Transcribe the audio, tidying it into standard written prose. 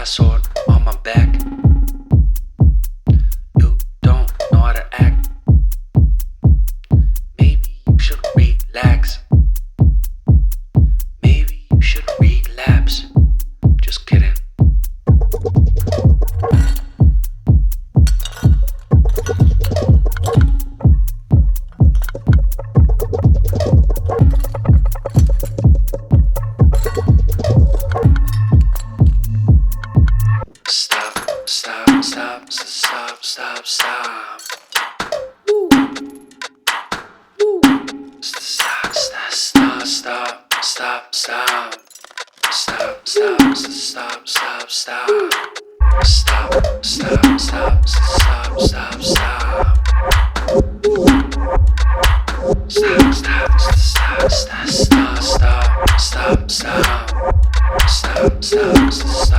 sword on my back. You don't know how to act. Maybe you should relax. Maybe you should relapse. Just kidding. Stop. Woo. Woo. Stop. Stop.